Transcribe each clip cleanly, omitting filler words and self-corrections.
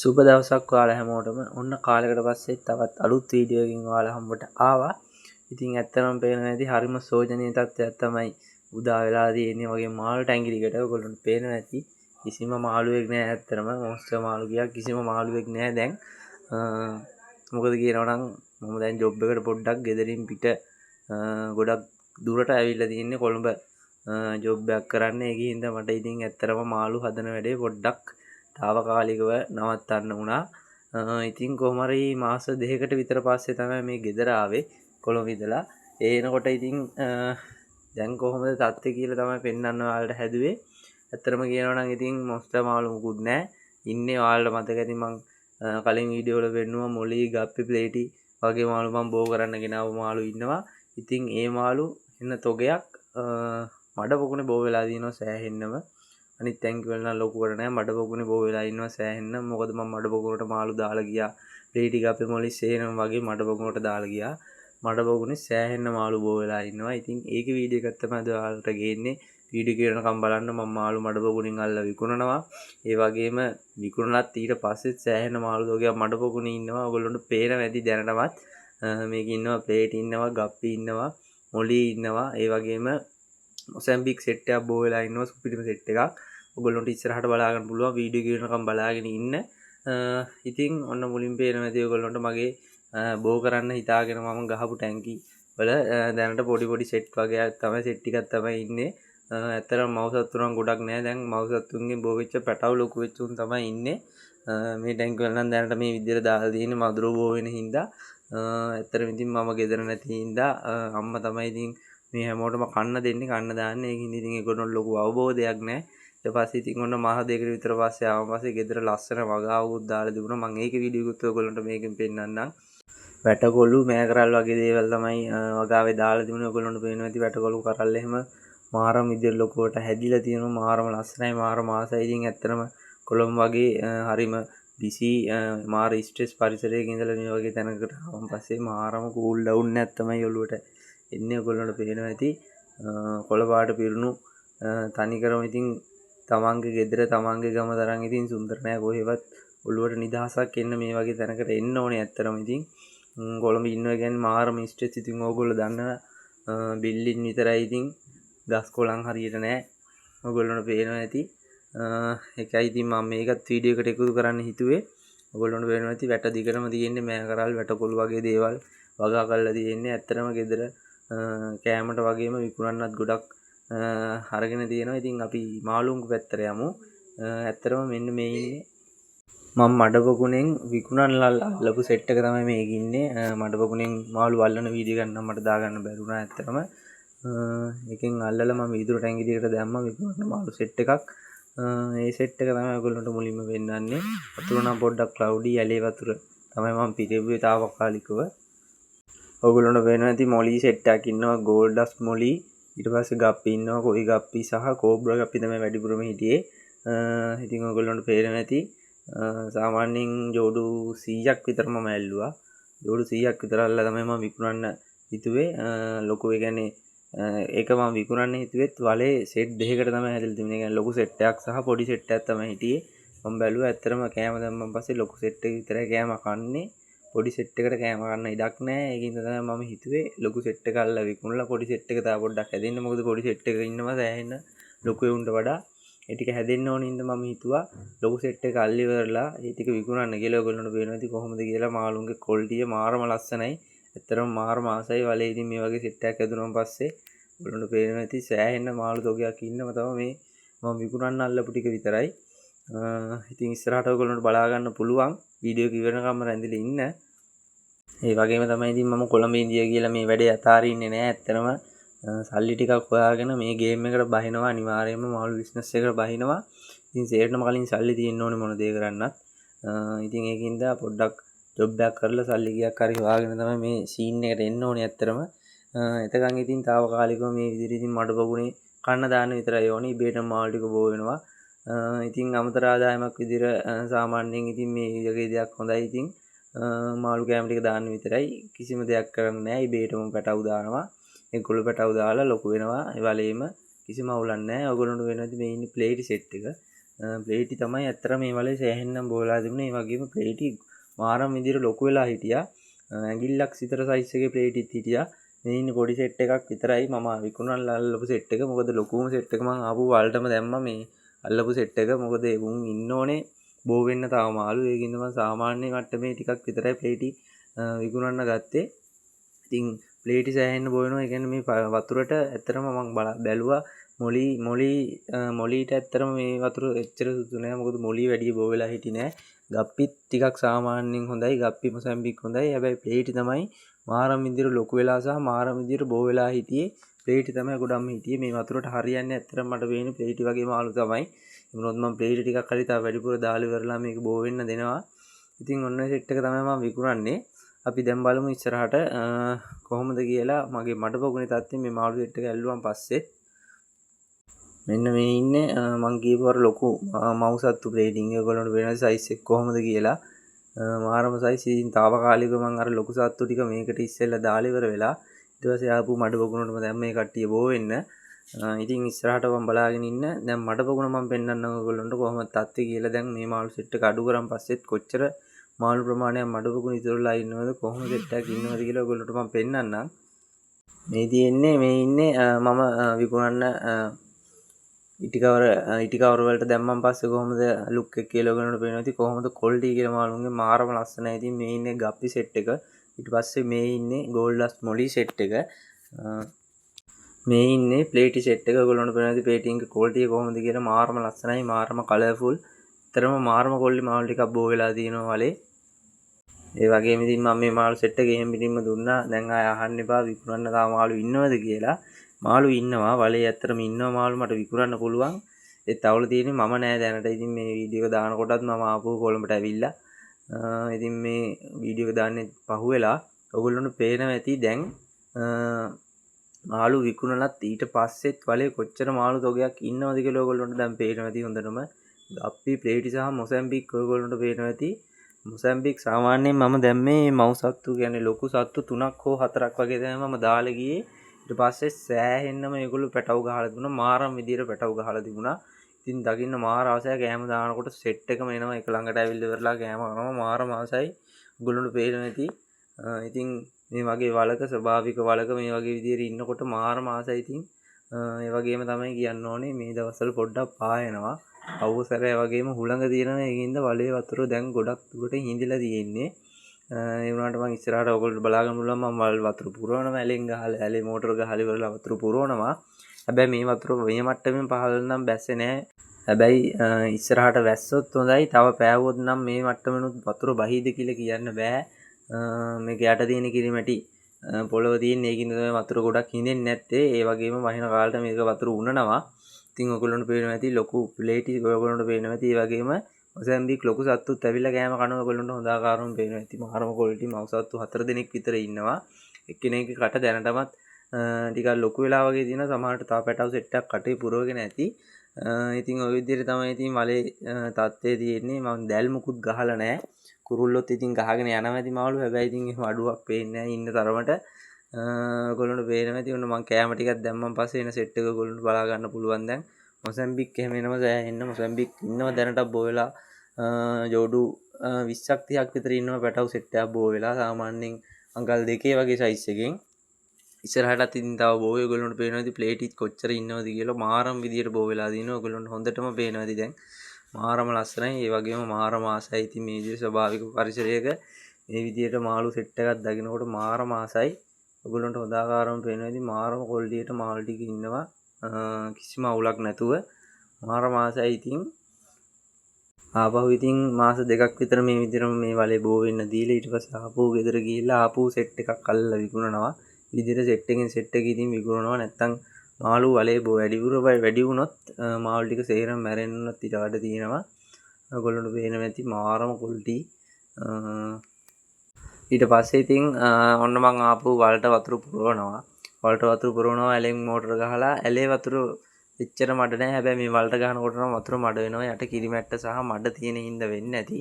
සුබ දවසක් ඔයාලා හැමෝටම. ඔන්න කාලයකට පස්සේ තවත් අලුත් වීඩියෝ එකකින් ඔයාලා හම්බට ආවා. ඉතින් ඇත්තටම පේනවා ඇති හරිම සෝචනීය තත්ත්වයක් තමයි උදා වෙලා තියෙන්නේ. වගේ මාළු ටැංගිරිකට ඔයගොල්ලන්ට පේනවා ඇති. කිසිම මාළුවෙක් නැහැ ඇත්තටම. මොන්ස්ටර් මාළු කියා කිසිම මාළුවෙක් නැහැ දැන්. මොකද කියනවනම් මම දැන් ජොබ් එකට පොඩ්ඩක් ගෙදරින් පිට ගොඩක් දුරට ඇවිල්ලා තියෙන්නේ කොළඹ ජොබ් එකක් කරන්න. ඒකේ හින්දා මට ඉතින් ඇත්තටම මාළු හදන වැඩේ පොඩ්ඩක් තාවකාලිකව නවත්තන්න වුණා. ඉතින් කොහොම හරි මාස 2කට විතර පස්සේ තමයි මේ ගෙදර ආවේ කොළඹ ඉඳලා. ඒ එනකොට ඉතින් දැන් කොහොමද තත්ත්වය කියලා තමයි පෙන්වන්න ඔයාලට හැදුවේ. ඇත්තටම කියනවා නම් ඉතින් මොස්ටර් මාළු මුකුත් නැහැ. ඉන්නේ ඔයාලට මතක ඇති මං කලින් වීඩියෝ වල පෙන්නුවා මොලි ගප්පි ප්ලේටි වගේ මාළු මම බෝ කරන්න ගෙනාවු මාළු ඉන්නවා. ඉතින් ඒ මාළු එන්න තොගයක් මඩ පොකුණේ බෝ වෙලා දිනවා සෑහෙන්නම. අනිත් ටැංකිය වල නම් ලොකුවට නෑ මඩ පොකුණේ බෝ වෙලා ඉන්නවා සෑහෙන්න. මොකද මම මඩ පොකුණට මාළු දාලා ගියා. ප්ලේටි ගප්පි මොලි සේනම වගේ මඩ පොකුණට දාලා ගියා. මඩ පොකුණේ සෑහෙන්න මාළු බෝ වෙලා ඉන්නවා. ඉතින් ඒකේ වීඩියෝ එකක් තමයි අද ඔයාලට ගේන්නේ. වීඩියෝ කියනකම් බලන්න මම මාළු මඩ පොකුණින් අල්ලලා විකුණනවා. ඒ වගේම විකුණලත් ඊට පස්සෙත් සෑහෙන මාළු දෝගයක් මඩ පොකුණේ ඉන්නවා. ඔයගොල්ලන්ට පේන වැඩි දැනටමත් මේක ඉන්නවා ප්ලේටි ඉන්නවා ගප්පි ඉන්නවා මොලි ඉන්නවා. ඒ වගේම මොසැම්බික් සෙට් එකක් බෝ වෙලා ඉන්නවා සුපිරිම සෙට් එකක්. ඔයගොල්ලන්ට ඉස්සරහට බලා ගන්න පුළුවන් වීඩියෝ කියනකම් බලාගෙන ඉන්න. ඉතින් ඔන්න මුලින් පේනවා ඇති ඔයගොල්ලන්ට මගේ බෝ කරන්න හිතාගෙන මම ගහපු ටැංකි වල දැනට පොඩි පොඩි සෙට් වගේක් තමයි සෙට් ටිකක් තමයි ඉන්නේ. ඇත්තටම මවුසත්තු නම් ගොඩක් නෑ. දැන් මවුසත්තුන්ගේ බෝ වෙච්ච පැටව ලොකු වෙච්ච උන් තමයි ඉන්නේ. මේ ටැංකි වල නම් දැනට මේ විදිහට දාලා තියෙන්නේ මදුරු බෝ වෙන හින්දා. ඇත්තටම ඉතින් මම ගෙදර නැති හින්දා අම්මා තමයි ඉතින් මේ හැමෝටම කන්න දෙන්නේ කන්න දාන්නේ. ඒකින් ඉතින් ඒගොල්ලන්ට ලොකු අවබෝධයක් නෑ. ඊට පස්සේ ඉතින් ඔන්න මාස දෙකකට විතර පස්සේ ආවම පස්සේ ගෙදර ලස්සන වගාවකුත් දාලා තිබුණා. මම ඒකේ වීඩියෝ එකත් ඔයගොල්ලන්ට මේකෙන් පෙන්නන්නම්. වැටකොළු මෑකරල් වගේ දේවල් තමයි වගාවේ දාලා තිබුණේ. ඔයගොල්ලන්ට පේනවා ඇති වැටකොළු කරල් එහෙම මාරම විදියට ලොකුවට හැදිලා තියෙනවා. මාරම ලස්සනයි මාරම ආසයි. ඉතින් ඇත්තටම කොළඹ වගේ හරිම බිසි මාර ස්ට්‍රෙස් පරිසරයක ඉඳලා මේ වගේ තැනකට ආවම පස්සේ මාරම කූල් ඩවුන් එකක් තමයි ඔළුවට එන්නේ. ඔයගොල්ලන්ට පේනවා ඇති කොළපාට පිරුණු තනිකරම ඉතින් තමන්ගේ ගෙදර තමන්ගේ ගම තරම් ඉතින් සුන්දර නෑ කොහෙවත්. ඔළුවට නිදහසක් එන්න මේ වගේ තැනකට එන්න ඕනේ. ඇත්තටම ඉතින් කොළඹ ඉන්නවා කියන්නේ මාරම ස්ට්‍රෙස්. ඉතින් ඕගොල්ලෝ දන්නවා බිල්ඩින් විතරයි ඉතින් ගස් කොළන් හරියට නෑ. ඔයගොල්ලන්ට පේනවා ඇති. ඒකයි ඉතින් මම මේකත් වීඩියෝ එකට එකතු කරන්න හිතුවේ. ඔයගොල්ලන්ට පේනවා ඇති වැට දිගටම තියෙන්නේ මෑකරල් වැටකොළු වගේ දේවල් වගා කරලා තියෙන්නේ. ඇත්තටම ගෙදර කෑමට වගේම විකුණන්නත් ගොඩක් අරගෙන තියෙනවා. ඉතින් අපි මාළුන්ගේ පැත්තට යමු. ඇත්තටම මෙන්න මේ ඉන්නේ මම මඩ පොකුණෙන් විකුණන්නලා අල්ලපු සෙට් එක තමයි මේක ඉන්නේ. මඩ පොකුණෙන් මාළු අල්ලන වීඩියෝ එකක් නම් මට දාගන්න බැරුණා ඇත්තටම. එකෙන් අල්ලලා මම වීදුරු ටැංගිරියකට දැම්මා විකුණන්න මාළු සෙට් එකක්. ඒ සෙට් එක තමයි ඔයගොල්ලන්ට මුලින්ම පෙන්නන්නේ. වතුර නම් පොඩ්ඩක් ක්ලවුඩි ඇලේ වතුර තමයි මම පිරෙව්වේ තාවකාලිකව. ඔයගොල්ලන්ට පේනවා ඇති මොලි සෙට් එකක් ඉන්නවා ගෝල්ඩස් මොලි. ඊට පස්සේ ගප්පි ඉන්නවා කොයි ගප්පි සහ කෝබ්‍රා ගප්පි තමයි වැඩිපුරම හිටියේ. ඉතින් ඔයගොල්ලන්ට පේනවා ඇති සාමාන්‍යයෙන් ජෝඩු 100ක් විතර මම ඇල්ලුවා. ජෝඩු 100ක් විතර අල්ලලා තමයි මම විකුණන්න හිතුවේ. ලොකු ඒ කියන්නේ ඒක මම විකුණන්න හිතුවෙත් වලේ සෙට් දෙකකට තමයි හැදලා තිබුණේ. ඒ කියන්නේ ලොකු සෙට් එකක් සහ පොඩි සෙට් එකක් තමයි හිටියේ. මම බැලුවා ඇත්තටම කෑම දැම්මන් පස්සේ ලොකු සෙට් එක විතරයි කෑම කන්නේ. පොඩි සෙට් එකට කෑම ගන්න ඉඩක් නැහැ. ඒකින්ද තමයි මම හිතුවේ ලොකු සෙට් එක අල්ලලා විකුණලා පොඩි සෙට් එක තව පොඩ්ඩක් හැදෙන්න. මොකද පොඩි සෙට් එක ඉන්නවා සෑහෙන ලොකු උන්ට වඩා. ඒ ටික හැදෙන්න ඕන ඉඳ මම හිතුවා ලොකු සෙට් එක අල්ලි ඉවරලා ඒ ටික විකුණන්න කියලා. ඔයගොල්ලන්ට පේනවා ඉතින් කොහොමද කියලා මාළුන්ගේ ක්වොලිටිය මාරම ලස්සනයි. ඇත්තටම මාරම ආසයි. වලේ ඉතින් මේ වගේ සෙට් එකක් හැදුනම පස්සේ ඔයගොල්ලන්ට පේනවා ඉතින් සෑහෙන මාළු තෝගයක් ඉන්නම තමයි මේ මම විකුණන්න අල්ලපු ටික විතරයි. ඉතින් ඉස්සරහට ඔයගොල්ලන්ට බලා ගන්න පුළුවන් වීඩියෝ එක ඉවරනකම්ම රැඳිලා ඉන්න. ඒ වගේම තමයි ඉතින් මම කොළඹ ඉන්දියා කියලා මේ වැඩේ අතාරින්නේ නෑ. ඇත්තටම සල්ලි ටිකක් හොයාගෙන මේ ගේම් එකට බහිනවා. අනිවාර්යයෙන්ම මාළු බිස්නස් එකට බහිනවා. ඉතින් සේරටම කලින් සල්ලි තියෙන්න ඕනේ මොන දේ කරන්නත්. ඉතින් ඒකින්ද පොඩ්ඩක් ජොබ් එකක් කරලා සල්ලි ගියක් හරි හොයාගෙන තමයි මේ සීන් එකට එන්න ඕනේ ඇත්තටම. එතකන් ඉතින් తాවකාලිකව මේ විදිහට ඉතින් මඩ පොකුණේ කන්න දාන්න විතරයි ඕනේ. ඉබේටම මාළු ටික බෝ වෙනවා. ඉතින් අමතර ආදායමක් විදිහට සාමාන්‍යයෙන් ඉතින් මේ වගේ දෙයක් හොඳයි. ඉතින් මාළු කෑම ටික දාන්න විතරයි. කිසිම දෙයක් කරන්න නෑ. ඉබේටම පැටවු දානවා. ඒ කොළු පැටවු දාලා ලොකු වෙනවා. ඒ වලේම කිසිම අවුලක් නෑ. ඔයගොල්ලන්ට වෙනවාද මේ ඉන්නේ ප්ලේටි සෙට් එක. ප්ලේටි තමයි ඇත්තට මේ වලේ සෑහෙන්නම් බෝලා තිබුණේ. ඒ වගේම ප්ලේටි මාරම් විදියට ලොකු වෙලා හිටියා. ඇඟිල්ලක් විතර සයිස් එකේ ප්ලේටිත් හිටියා. මේ ඉන්නේ පොඩි සෙට් එකක් විතරයි මම විකුණන්න අල්ලපු සෙට් එක. මොකද ලොකුම සෙට් එක මම ආපු වලටම දැම්මා මේ අල්ලපු සෙට් එක. මොකද උන් ඉන්න ඕනේ බෝ වෙන්න තව මාළු. ඒකින්ද මම සාමාන්‍ය මට්ටමේ ටිකක් විතරයි ප්ලේටි විකුණන්න ගත්තේ. ඉතින් ප්ලේටි සෑහෙන්න බෝ වෙනවා. ඒ කියන්නේ මේ වතුරට ඇත්තටම මම බැලුවා මොලීට ඇත්තටම මේ වතුර එච්චර සුදු නෑ. මොකද මොලී වැඩි බෝ වෙලා හිටියේ නෑ. ගප්පිත් ටිකක් සාමාන්‍යයෙන් හොඳයි. ගප්පි මොසැම්බික් හොඳයි. හැබැයි ප්ලේටි තමයි මාරම් විදියට ලොකු වෙලා සහ මාරම් විදියට බෝ වෙලා හිටියේ. ප්ලේටි තමයි ගොඩක්ම හිටියේ. මේ වතුරට හරියන්නේ ඇත්තටම මට වෙන්නේ ප්ලේටි වගේ මාළු තමයි. ඒ වුණොත් මම ප්ලේටි ටිකක් හරි තව වැඩිපුර දාලා ඉවරලා මේක බෝ වෙන්න දෙනවා. ඉතින් ඔන්න සෙට් එක තමයි මම විකුණන්නේ. අපි දැන් බලමු ඉස්සරහට කොහොමද කියලා. මගේ මඩ පොකුණේ තත්ත්වයෙන් මේ මාළු සෙට් එක ඇල්ලුවාන් පස්සේ මෙන්න මේ ඉන්නේ මං කියපුවාර ලොකු මවුසත්තු ප්ලේටිං. ඒගොල්ලන්ට වෙන සයිස් එක කොහොමද කියලා මාරම සයිස්. ඉතින් తాවකාලිකව මං අර ලොකු සත්තු ටික මේකට ඉස්සෙල්ලා දාලා ඉවර වෙලා ඊට පස්සේ ආපු මඩ පොකුණටම දැන් මේ කට්ටිය බෝ වෙන්න. ඉතින් ඉස්සරහට මම බලාගෙන ඉන්න. දැන් මඩ පොකුණ මම පෙන්නන්නම් ඔයගොල්ලන්ට කොහොමද තත්ත්වය කියලා. දැන් මේ මාළු සෙට් එක අඩු කරන් පස්සෙත් කොච්චර මාළු ප්‍රමාණයක් මඩ පොකුණ ඉතුරුලා ඉන්නවද කොහොමද සෙට් එකක් ඉන්නවද කියලා ඔයගොල්ලන්ට මම පෙන්නන්නම්. මේ තියෙන්නේ මේ ඉන්නේ මම විකුණන්න ඉටිකවර වලට දැම්මන් පස්සේ කොහොමද ලුක් එක කියලා ඔයගොල්ලන්ට පේනවා. ඉතින් කොහොමද ක්වොලිටි කියලා මාළුන්ගේ මාරම ලස්සනයි. ඉතින් මේ ඉන්නේ ගප්පි සෙට් එක. ඊට පස්සේ මේ ඉන්නේ ගෝල්ඩස් මොලි සෙට් එක. මේ ඉන්නේ ප්ලේටි සෙට් එක. ඔයගොල්ලන්ට පේනවා ඉතින් ප්ලේටිං එක ක්වොලිටි එක කොහොමද කියලා. මාරම ලස්සනයි, මාරම කලර්ෆුල්. ඇත්තටම මාරම කොල්ලි මාළු ටිකක් බෝ වෙලා තියෙනවා වලේ. ඒ වගේම ඉතින් මම මේ මාළු සෙට් එක ගෙහෙන් පිටින්ම දුන්නා. දැන් ආය අහන්න එපා විකුණන්න තාම මාළු ඉන්නවද කියලා. මාළු ඉන්නවා. වලේ ඇත්තටම ඉන්නවා මාළු මට විකුණන්න පුළුවන්. ඒත් අවුල තියෙන්නේ මම නෑ දැනට. ඉතින් මේ වීඩියෝ එක දාන කොටත් මම ආපහු කොළඹට ඇවිල්ලා. ඉතින් මේ වීඩියෝ එක දාන්නේ පහුවෙලා ඔයගොල්ලන්ට පේනවා ඇති දැන් මාළු විකුණලත් ඊට පස්සෙත් වලේ කොච්චර මාළු තොගයක් ඉන්නවද කියලා ඔයගොල්ලන්ට දැන් පේනවා ඇති හොඳටම. අපි ප්ලේටි සහ මොසැම්බික් ඔයගොල්ලන්ට පේනවා ඇති. මොසැම්බික් සාමාන්‍යයෙන් මම දැන් මේ මව් සත්තු කියන්නේ ලොකු සත්තු 3ක් හෝ 4ක් වගේ තමයි මම දාලා ගියේ. ඊට පස්සේ සෑහෙන්නම ඒගොල්ලෝ පැටව ගහලා තිබුණා. මාරම් විදියට පැටව ගහලා තිබුණා. ඉතින් දකින්න මාර ආසයි. කෑම දානකොට සෙට් එකම එනවා. එක ළඟට ඇවිල්ලා ඉවරලා කෑම කනවා. මාරම ආසයි. ඔයගොල්ලන්ට පේනවා ඇති. ඉතින් මේ වගේ වලක ස්වභාවික වලක මේ වගේ විදියට ඉන්නකොට මාරම ආසයි. ඉතින් ඒ වගේම තමයි කියන්න ඕනේ මේ දවස්වල පොඩ්ඩක් පායනවා. අවුසරය වගේම හුළඟ තියෙනවා. ඒකින්ද වලේ වතුර දැන් ගොඩක් දුරට හිඳිලා තියෙන්නේ. ඒ වුණාට මම ඉස්සරහට ඔයගොල්ලෝ බලාගන්න පුළුවන් මම වල් වතුර පුරවනවා. ඇලෙන් ගහලා ඇලේ මෝටර ගහලා ඉවරලා වතුර පුරවනවා. හැබැයි මේ වතුර මේ මට්ටමින් පහළ නම් බැස්සේ නෑ. හැබැයි ඉස්සරහට වැස්සොත් හොඳයි. තව පෑවුවොත් නම් මේ මට්ටමනොත් වතුර බහීද කියලා කියන්න බෑ. මේක යට තියෙන කිරිමැටි පොළව තියෙන ඒකින්ද තමයි වතුර ගොඩක් හිඳෙන්නේ නැත්තේ. ඒ වගේම වහින කාලට මේක වතුර උනනවා. ඉතින් ඔයගොල්ලන්ට පේනවා ඇති ලොකු ප්ලේටි ඔයගොල්ලන්ට පේනවා ඇති. ඒ වගේම මොසැම්බික් ලොකු සත්තුත් ඇවිල්ලා කෑම කනවා. ඔයගොල්ලන්ට හොඳ ආකාරවම පේනවා ඇති. මාරම ක්වොලිටි මව් සත්තු 4 දෙනෙක් විතර ඉන්නවා. එක්කෙනෙක්ගේ කට දැනටමත් ටිකක් ලොකු වෙලා වගේ තියෙනවා. සමහරට තව පැටව සෙට් එකක් කටේ පුරවගෙන ඇති. ඉතින් ওই විදිහට තමයි ඉතින් වලේ තත්ත්වය තියෙන්නේ. මම දැල් මුකුත් ගහලා නැහැ. කුරුල්ලොත් ඉතින් ගහගෙන යනවා ඇති මාළු. හැබැයි ඉතින් එහෙම අඩුවක් පේන්නේ නැහැ ඉන්න තරමට. ඔයගොල්ලන්ට පේනවා ඇති. ඔන්න මම කෑම ටිකක් දැම්මන් පස්සේ එන සෙට් එක ඔයගොල්ලන්ට බලා ගන්න පුළුවන් දැන්. මොසැම්බික් එහෙම එනවා සෑහෙන්න. මොසැම්බික් ඉන්නවා දැනට බෝ වෙලා ජෝඩු 20ක් 30ක් විතර ඉන්නවා පැටව සෙට් එකක් බෝ වෙලා. සාමාන්‍යයෙන් අඟල් 2 වගේ සයිස් එකකින්. ඉස්සරහටත් ඉතින් තව බෝ වෙයි. ඔයගොල්ලන්ට පේනවා ඇති ප්ලේටිත් කොච්චර ඉන්නවද කියලා. මාරම් විදියට බෝ වෙලා දිනවා. ඔයගොල්ලන්ට හොඳටම පේනවා ඇති දැන්. මාරම ලස්සනයි. ඒ වගේම මාරම ආසයි. ඉතින් මේ විදිහේ ස්වභාවික පරිසරයක මේ විදියට මාළු සෙට් එකක් දකින්නකොට මාරම ආසයි. ඔයගොල්ලන්ට හොඳ ආකාරව පේනවා ඇති. මාරම ක්වොලිටියට මාළු ටික ඉන්නවා. කිසිම අවුලක් නැතුව මාරම ආසයි. ඉතින් ආපහු ඉතින් මාස 2ක් විතර මේ විදිහටම මේ වලේ බෝ වෙන්න දීලා ඊට පස්සේ ආපහු ගෙදර ගිහිල්ලා ආපහු සෙට් එකක් අල්ලලා විකුණනවා. විදිහට සෙට් එකෙන් සෙට් එක ඉතින් විකුණනවා. නැත්තම් මාළු වලේ බෝ වැඩි වුණොත් මාළු ටික සේරම මැරෙන්නත් ඊට වඩා තියෙනවා. ඔයගොල්ලන්ට පේනවා ඇති මාරම ක්වොලිටි. ඊට පස්සේ ඉතින් ඔන්න මං ආපහු වලට වතුර පුරවනවා. වලට වතුර පුරවනවා ඇලෙන් මෝටර ගහලා. ඇලේ වතුර එච්චර මඩ නැහැ. හැබැයි මේ වලට ගහනකොට නම් වතුර මඩ වෙනවා. යට කිරිමැට්ට සහ මඩ තියෙන හින්දා වෙන්නේ නැති.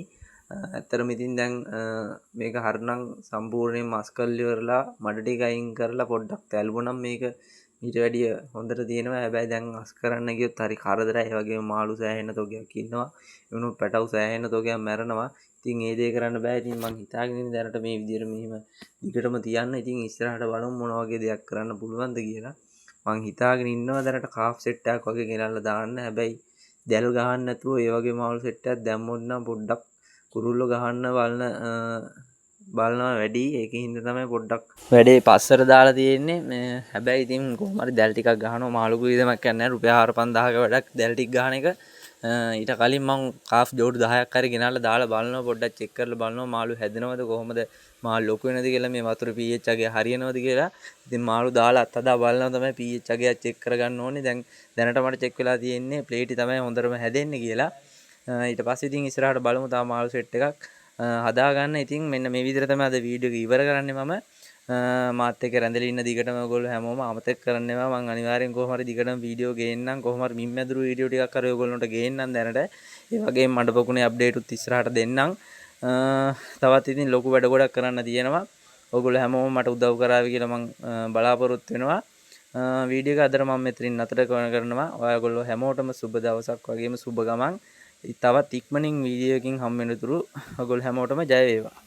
ඇත්තටම ඉතින් දැන් මේක හරිනම් සම්පූර්ණයෙන් මස් කරලා ඉවරලා මඩ ටික අයින් කරලා පොඩ්ඩක් තැළුවනම් මේක ඊට වැඩිය හොඳට තියෙනවා. හැබැයි දැන් අස් කරන්න ගියොත් හරි කරදරයි. ඒ වගේම මාළු සෑහෙන තොගයක් ඉන්නවා. එවුණු පැටවු සෑහෙන තොගයක් මැරෙනවා. ඉතින් ඒ දේ කරන්න බෑ. ඉතින් මං හිතාගෙන ඉන්නේ දැනට මේ විදිහට මෙහෙම දිගටම තියන්න. ඉතින් ඉස්සරහට බලමු මොන වගේ දෙයක් කරන්න පුළුවන්ද කියලා. මං හිතාගෙන ඉන්නවා දැනට කාෆ් සෙට් එකක් වගේ ගෙනල්ලා දාන්න. හැබැයි දැල් ගහන්න නැතුව ඒ වගේ මාළු සෙට් එකක් දැම්මොත් නම් පොඩ්ඩක් කුරුල්ලෝ ගහන්න බලනවා වැඩි. ඒකෙන් හින්දා තමයි පොඩ්ඩක් වැඩේ පස්සට දාලා තියෙන්නේ. හැබැයි ඉතින් කොහොම හරි දැල් ටිකක් ගහනවා. මාළු කුයිදමක් යන්නේ නැහැ. රුපියල් 4-5000ක වැඩක් දැල් ටික ගහන එක. ඊට කලින් මං කාෆ් ජෝඩු 10ක් හරි ගෙනල්ලා දාලා බලනවා. පොඩ්ඩක් චෙක් කරලා බලනවා මාළු හැදෙනවද කොහොමද මාළු ලොකු වෙනවද කියලා, මේ වතුර pH අගය හරියනවද කියලා. ඉතින් මාළු දාලා අත්හදා බලනවා තමයි pH අගය චෙක් කරගන්න ඕනේ. දැනට මට චෙක් වෙලා තියෙන්නේ ප්ලේටි තමයි හොඳටම හැදෙන්නේ කියලා. ඊට පස්සේ ඉතින් ඉස්සරහට බලමු තා මාළු සෙට් එකක් හදාගන්න. ඉතින් මෙන්න මේ විදිහට තමයි අද වීඩියෝ එක ඉවර කරන්නේ. මම මාත් එක්ක රැඳෙලා ඉන්න දිගටම ඔයගොල්ලෝ හැමෝම අමතක කරන්න එපා. මම අනිවාර්යෙන් කොහොම හරි දිගටම වීඩියෝ ගේන්නම්. කොහොම හරි මිම්මැදුරු වීඩියෝ ටිකක් හරි ඔයගොල්ලන්ට ගේන්නම් දැනට. ඒ වගේම මඩ පොකුණේ අප්ඩේට් උත් ඉස්සරහට දෙන්නම්. තවත් ඉතින් ලොකු වැඩ ගොඩක් කරන්න තියෙනවා. ඔයගොල්ලෝ හැමෝම මට උදව් කරાવી කියලා මම බලාපොරොත්තු වෙනවා. වීඩියෝ එක අදට මම මෙතනින් නතර කරනවා. ඔයගොල්ලෝ හැමෝටම සුබ දවසක් වගේම සුබ ගමන්. තවත් ඉක්මනින් වීඩියෝ එකකින් හම්බ වෙනතුරු ඔයගොල්ලෝ හැමෝටම ජය වේවා.